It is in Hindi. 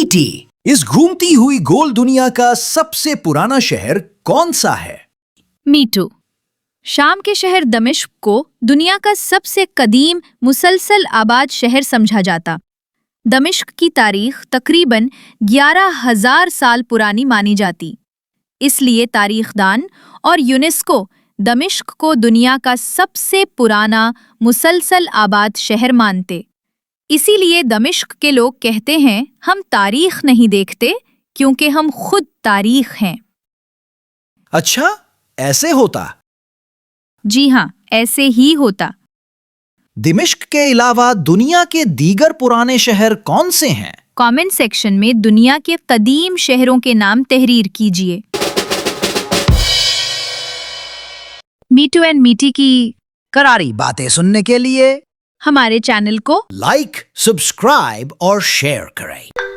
मीटी, इस घूमती हुई गोल दुनिया का सबसे पुराना शहर कौन सा है? मीटू। शाम के शहर दमिश्क को दुनिया का सबसे कदीम मुसलसल आबाद शहर समझा जाता। दमिश्क की तारीख तकरीबन 11,000 साल पुरानी मानी जाती। इसलिए तारीखदान और यूनेस्को दमिश्क को दुनिया का सबसे पुराना मुसलसल आबाद शहर मानते। इसीलिए दमिश्क के लोग कहते हैं, हम तारीख नहीं देखते क्योंकि हम खुद तारीख हैं। अच्छा, ऐसे होता? जी हाँ, ऐसे ही होता। दिमिश्क के अलावा दुनिया के दीगर पुराने शहर कौन से हैं? कमेंट सेक्शन में दुनिया के कदीम शहरों के नाम तहरीर कीजिए। मीटू एंड मीटी की करारी बातें सुनने के लिए हमारे चैनल को लाइक, सब्सक्राइब और शेयर करें।